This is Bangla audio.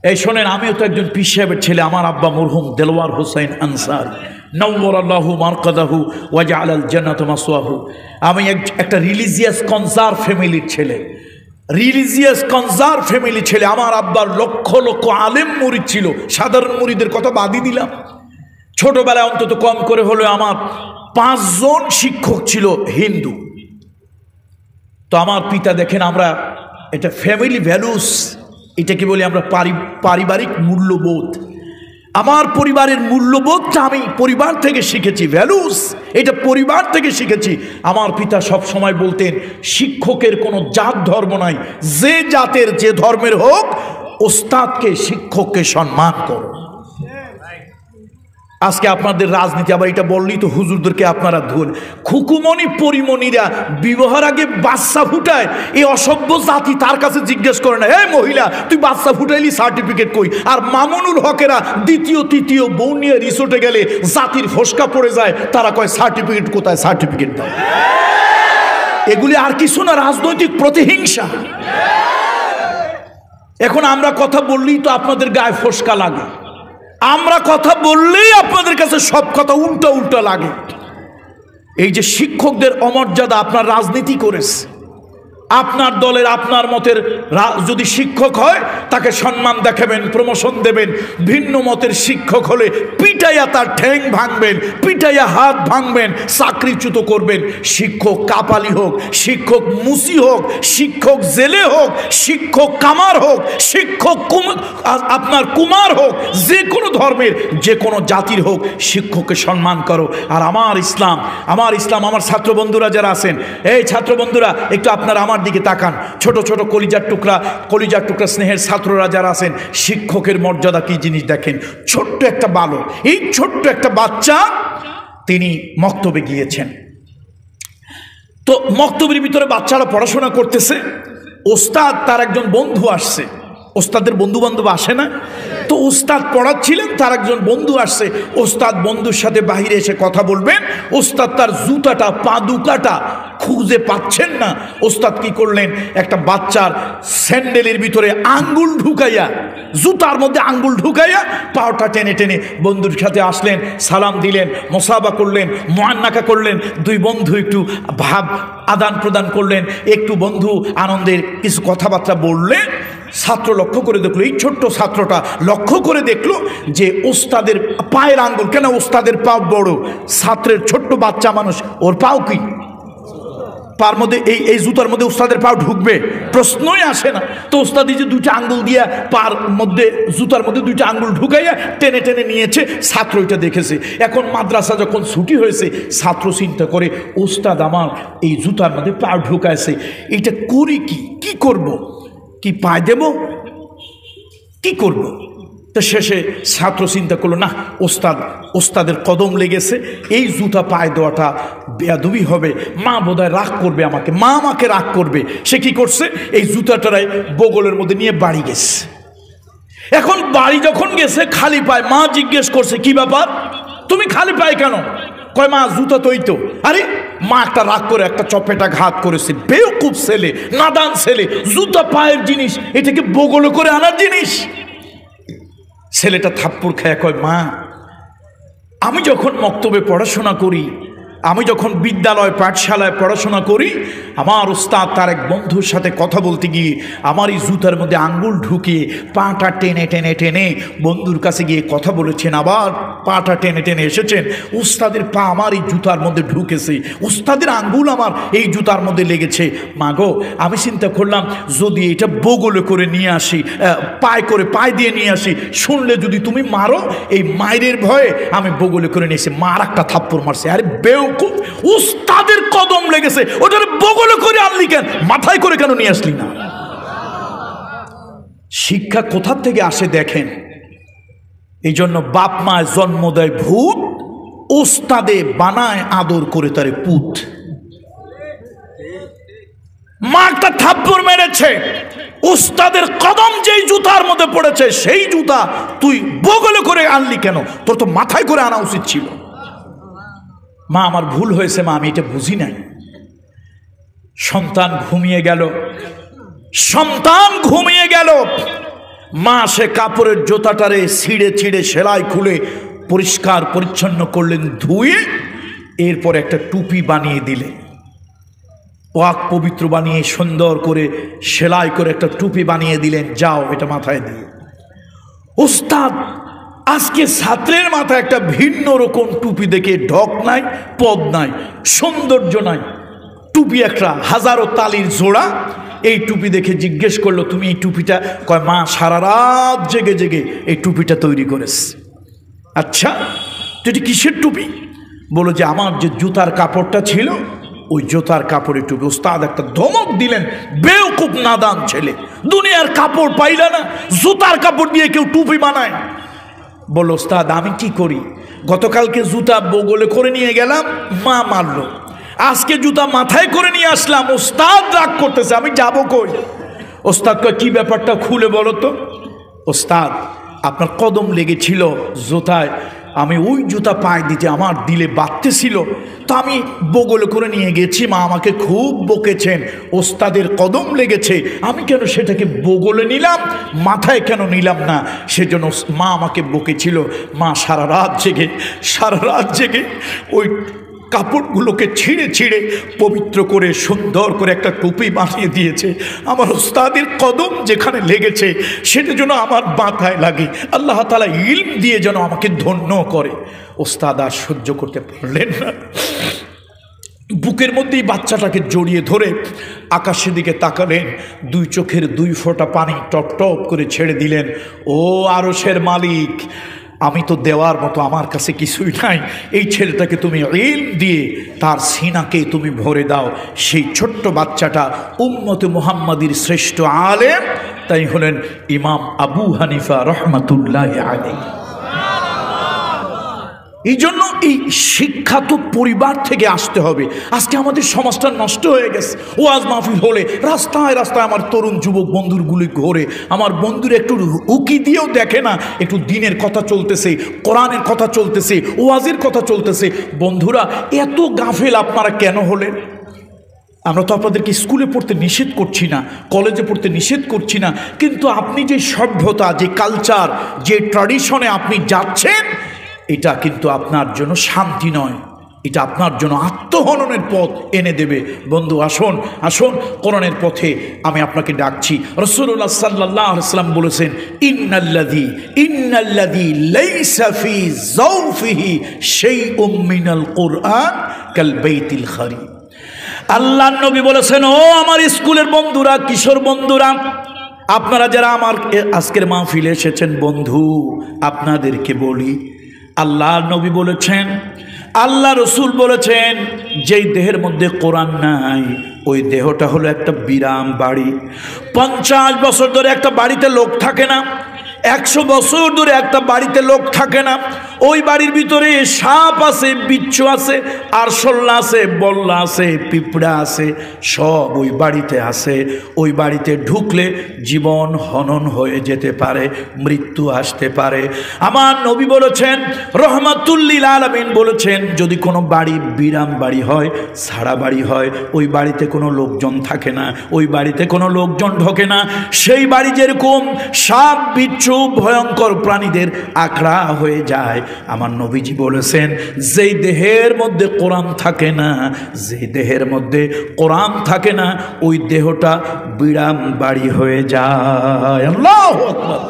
এই শোনেন, আমিও তো একজন পীর সাহেবের ছেলে। আমার আব্বা মরহুম দেলোয়ার হোসেন আনসার নওয়ারাল্লাহু মারকাদাহু ওয়া জাআলাল জান্নাতা মাসওয়াহু। আমি একটা রিলিজিয়াস কনসার ফ্যামিলির ছেলে, রিলিজিয়াস কনসার ফ্যামিলি ছেলে। আমার আব্বার লক্ষ লক্ষ আলেম মুরিদ ছিল। সাধারণ মুরিদের কথা বাদই দিলাম, ছোটবেলায় অন্তত কম করে হলো আমার 5 জন শিক্ষক ছিল হিন্দু। তো আমার পিতা দেখেন, আমরা এটা ফ্যামিলি ভ্যালুস, এটাকে বলি আমরা পারিবারিক মূল্যবোধ। আমার পরিবারের মূল্যবোধটা আমি পরিবার থেকে শিখেছি, ভ্যালুস এটা পরিবার থেকে শিখেছি। আমার পিতা সব সময় বলতেন, শিক্ষকের কোনো জাত ধর্ম নাই, যে জাতের যে ধর্মের হোক, ওস্তাদকে শিক্ষককে সম্মান করো। আজকে আপনাদের রাজনীতি আবার এটা বললেই তো হুজুরদেরকে আপনারা ধুন। খুকুমণি পরিমণিরা বিবাহের আগে বাচ্চা ফুটায়, এই অসভ্য জাতি তার কাছে জিজ্ঞেস করে না, এই মহিলা তুই বাচ্চা ফুটাইলি, সার্টিফিকেট কই? আর মামুনুল হকেরা দ্বিতীয় তৃতীয় বউ নিয়ে রিসোর্টে গেলে জাতির ফসকা পড়ে যায়, তারা কয় সার্টিফিকেট কোথায়, সার্টিফিকেট দাও। এগুলি আর কিছু না, রাজনৈতিক প্রতিহিংসা। এখন আমরা কথা বললেই তো আপনাদের গায়ে ফসকা লাগে, আমরা কথা বললেই আপনাদের কাছে সব কথা উল্টা উল্টা লাগে। এই যে শিক্ষকদের অমর্যাদা আপনার রাজনীতি করেছে, আপনার দলের আপনার মতের যদি শিক্ষক হয় তাকে সম্মান দেখাবেন, প্রমোশন দেবেন। ভিন্ন মতের শিক্ষক হলে পিটাইয়া তার ঠ্যাং ভাঙবেন, পিটাইয়া হাত ভাঙবেন, চাকরিচ্যুত করবেন। শিক্ষক কাপালি হোক, শিক্ষক মুসি হোক, শিক্ষক জেলে হোক, শিক্ষক কামার হোক, শিক্ষক আপনার কুমার হোক, যে কোনো ধর্মের যে কোনো জাতির হোক, শিক্ষককে সম্মান করো। আর আমার ইসলাম, আমার ছাত্র বন্ধুরা যারা আছেন, এই ছাত্র বন্ধুরা একটু আপনারা আমার দিকে তাকান। ছোট ছোট কলিজার টুকরা স্নেহের ছাত্ররা যারা আছেন, শিক্ষকের মর্যাদা কি জিনিস দেখেন। ছোট্ট একটা বালক, এই ছোট্ট একটা বাচ্চা, তিনি মক্তবে গিয়েছেন। তো মক্তবের ভিতরে বাচ্চারা পড়াশোনা করতেছে, ওস্তাদ তার একজন বন্ধু আসছে। ওস্তাদের বন্ধু বান্ধব আসে না? তো ওস্তাদ পড়াচ্ছিলেন, তার একজন বন্ধু আসছে। ওস্তাদ বন্ধুর সাথে বাহিরে এসে কথা বলবেন, ওস্তাদ তার জুতাটা, পাদুকাটা খুঁজে পাচ্ছেন না। ওস্তাদ কি করলেন, একটা বাচ্চার স্যান্ডেলের ভিতরে আঙ্গুল ঢুকাইয়া, জুতার মধ্যে আঙ্গুল ঢুকাইয়া পাওটা টেনে টেনে বন্ধুর সাথে আসলেন, সালাম দিলেন, মোসাবা করলেন, মুআন্নাকা করলেন। দুই বন্ধু একটু ভাব আদান প্রদান করলেন, একটু বন্ধু আনন্দের কিছু কথাবার্তা বললেন। ছাত্র লক্ষ্য করে দেখলো, এই ছোট্ট ছাত্রটা লক্ষ্য করে দেখলো যে ওস্তাদের পায়ের আঙ্গুল, কেন ওস্তাদের পা বড়, ছাত্রের ছোট্ট বাচ্চা মানুষ, ওর পাও কি পার মধ্যে, এই জুতার মধ্যে ওস্তাদের পাও ঢুকবে? প্রশ্নই আসে না। তো ওস্তাদ যে দুইটা আঙ্গুল দিয়া পার মধ্যে, জুতার মধ্যে দুইটা আঙ্গুল ঢুকাইয়া টেনে টেনে নিয়েছে। ছাত্র এটা দেখেছে। এখন মাদ্রাসা যখন ছুটি হয়েছে, ছাত্র চিন্তা করে, ওস্তাদ আমার এই জুতার মধ্যে পা ঢুকাইছে, এটা করি কি করব, কি পায় দেব, কি করব? তো শেষে ছাত্র চিন্তা করলো, না, ওস্তাদের কদম লেগেছে, এই জুতা পায়ে দেওয়াটা বেয়াদবি হবে, মা বোধহয় রাগ করবে আমাকে, মা আমাকে রাগ করবে। সে কি করছে, এই জুতাটারাই বগলের মধ্যে নিয়ে বাড়ি গেছে। এখন বাড়ি যখন গেছে খালি পায়, মা জিজ্ঞেস করছে, কি ব্যাপার, তুমি খালি পায় কেন? কয়, মা জুতা তোই তো। আরে মা একটা রাগ করে একটা চপেটা ঘাত করেছে। বেওকুফ ছেলে, নাদান ছেলে, জুতা পায়ের জিনিস, এটাকে বগলে করে আনার জিনিস। ছেলেটা থাপ্পড় খায়, কয়, মা আমি যখন মক্তবে পড়াশোনা করি, আমি যখন বিদ্যালয় পাঠশালায় পড়াশোনা করি, আমার ওস্তাদ তার এক বন্ধুর সাথে কথা বলতে গিয়ে আমার এই জুতার মধ্যে আঙ্গুল ঢুকিয়ে পাটা টেনে টেনে টেনে বন্ধুর কাছে গিয়ে কথা বলেছেন, আবার পাটা টেনে টেনে এসেছেন। ওস্তাদের পা আমার এই জুতার মধ্যে ঢুকেছে, ওস্তাদের আঙ্গুল আমার এই জুতার মধ্যে লেগেছে। মা গো, আমি চিন্তা করলাম যদি এটা বগলে করে নিয়ে আসি, পায়ে দিয়ে নিয়ে আসি, শুনলে যদি তুমি মারো, এই মায়ের ভয়ে আমি বগলে করে নিয়েছি। মার একটা থাপ্পড় মারছে। আরে বেওকুফ, উস্তাদের কদম লেগেছে, ওটার বগলে করে আনলি কেন, মাথায় করে কেন নিয়ে আসলি না? শিক্ষা কোথা থেকে আসে দেখেন। এই জন্য বাপ মায় জন্ম দেয় ভূত, ওস্তাদে বানায় আদর করে তারে পুত। মা একটা থাপ্পড় মেরেছে, উস্তাদের কদম যেই জুতার মধ্যে পড়েছে, সেই জুতা তুই বগলে করে আনলি কেন, তোর তো মাথায় করে আনা উচিত ছিল। মা আমার ভুল হয়েছে, মা আমি এটা বুঝি নাই। সন্তান ঘুমিয়ে গেল। মা সে কাপড়ের জোতাটারে ছিঁড়ে ছিঁড়ে সেলাই খুলে পরিষ্কার পরিচ্ছন্ন করলেন, ধুয়ে এরপর একটা টুপি বানিয়ে দিলেন, ওয়াক পবিত্র বানিয়ে সুন্দর করে সেলাই করে একটা টুপি বানিয়ে দিলেন, যাও এটা মাথায় দিয়ে। ওস্তাদ আজকে ছাত্রের মাথায় একটা ভিন্ন রকম টুপি দেখে ঢক নাই, পদ নাই, সৌন্দর্য নাই, টুপি একটা হাজারো তালির জোড়া। এই টুপি দেখে জিজ্ঞেস করলো, তুমি এই টুপিটা? কয়, মা সারা রাত জেগে জেগে এই টুপিটা তৈরি করেছে। আচ্ছা তুই কিসের টুপি? বলো যে আমার যে জুতার কাপড়টা ছিল ওই জুতার কাপড়ের টুপি। ওস্তাদ একটা ধমক দিলেন, বেওকুফ নাদান ছেলে, দুনিয়ার কাপড় পাইলা না, জুতার কাপড় দিয়ে কেউ টুপি বানায়? বলো ওস্তাদ আমি কি করি? গতকালকে জুতা বগলে করে নিয়ে গেলাম, মা মারলো, আজকে জুতা মাথায় করে নিয়ে আসলাম, ওস্তাদ রাগ করতেছে, আমি যাবো কই? ওস্তাদ কয়, কি ব্যাপারটা খুলে বলো তো। ওস্তাদ আপনার কদম লেগেছিল জুতায়, আমি ওই জুতা পায়ে দিতে আমার দিলে বাঁধতেছিল, তো আমি বগলে করে নিয়ে গেছি, মা আমাকে খুব বকেছেন, ওস্তাদের কদম লেগেছে, আমি কেন সেটাকে বগলে নিলাম, মাথায় কেন নিলাম না, সেজন্য মা আমাকে বকেছিল। মা সারা রাত জেগে ওই কাপড়গুলোকে ছিঁড়ে ছিঁড়ে পবিত্র করে সুন্দর করে একটা টুপি বানিয়ে দিয়েছে। আমার ওস্তাদের কদম যেখানে লেগেছে সেটা যেন আমার মাথায় লাগে, আল্লাহ তাআলা ইলম দিয়ে যেন আমাকে ধন্য করে। ওস্তাদ আর সহ্য করতে পারলেন না, বুকের মধ্যেই বাচ্চাটাকে জড়িয়ে ধরে আকাশের দিকে তাকালেন, দুই চোখের দুই ফোঁটা পানি টপ টপ করে ছেড়ে দিলেন। ও আরশের মালিক, আমি তো দেওয়ার মতো আমার কাছে কিছুই নাই, এই ছেলেটাকে তুমি ইলম দিয়ে তার সিনাকে তুমি ভরে দাও। সেই ছোট্ট বাচ্চাটা উম্মতে মুহাম্মাদির শ্রেষ্ঠ আলেম, তাই হলেন ইমাম আবু হানিফা রহমাতুল্লাহ আলাইহি। এই জন্য এই শিক্ষা তো পরিবার থেকে আসতে হবে। আজকে আমাদের সমাজটা নষ্ট হয়ে গেছে। ওয়াজ মাহফিল হলে রাস্তায় রাস্তায় আমার তরুণ যুবক বন্ধুরগুলি ঘোরে, আমার বন্ধুরা একটু উকি দিয়েও দেখে না, একটু দিনের কথা চলতেছে, কোরআনের কথা চলতেছে, ওয়াজের কথা চলতেছে। বন্ধুরা এত গাফেল আপনারা কেন হলেন? আমরা তো আপনাদেরকে স্কুলে পড়তে নিষেধ করছি না, কলেজে পড়তে নিষেধ করছি না, কিন্তু আপনি যে সভ্যতা, যে কালচার, যে ট্র্যাডিশনে আপনি যাচ্ছেন, এটা কিন্তু আপনার জন্য শান্তি নয়, এটা আপনার জন্য আত্মহননের পথ এনে দেবে। বন্ধু আসুন আসুন, কোরআনের পথে আমি আপনাকে ডাকছি। রাসূলুল্লাহ সাল্লাল্লাহু আলাইহি ওয়াসাল্লাম বলেছেন, ইন্নাল্লাযী লাইসা ফি যাওফিহি শাইউম মিনাল কুরআন কাল বাইতিল খারী। আল্লাহর নবী বলেছেন, ও আমার স্কুলের বন্ধুরা, কিশোর বন্ধুরা, আপনারা যারা আমার আজকের মাহফিলে এসেছেন, বন্ধু আপনাদেরকে বলি, আল্লাহর নবী বলেছেন, আল্লাহ রসুল বলেছেন, যেই দেহের মধ্যে কোরআন নাই ওই দেহটা হলো একটা বিরাম বাড়ি। 50 বছর ধরে একটা বাড়িতে লোক থাকে না, 100 বছর ধরে একটা বাড়িতে লোক থাকে না, ওই বাড়ির ভিতরে সাপ আছে, বিচ্ছু আছে, আরশোল্লা আছে, বল্লা আছে, পিঁপড়া আছে, সব ওই বাড়িতে আছে। ওই বাড়িতে ঢুকলে জীবন হনন হয়ে যেতে পারে, মৃত্যু আসতে পারে। আমার নবী বলেছেন, রহমাতুল লিল আলামিন বলেছেন, যদি কোনো বাড়ি বিরাম বাড়ি হয়, ছাড়া বাড়ি হয়, ওই বাড়িতে কোনো লোকজন থাকে না, ওই বাড়িতে কোনো লোকজন ঢোকে না, সেই বাড়ি যেরকম সাপ বিচ্ছু ভয়ঙ্কর প্রাণীদের আখড়া হয়ে যায়। আমার নবীজি বলেছেন, যেই দেহের মধ্যে কোরআন থাকে না, যে দেহের মধ্যে কোরআন থাকে না, ওই দেহটা বিরাম বাড়ি হয়ে যায়। আল্লাহু আকবার।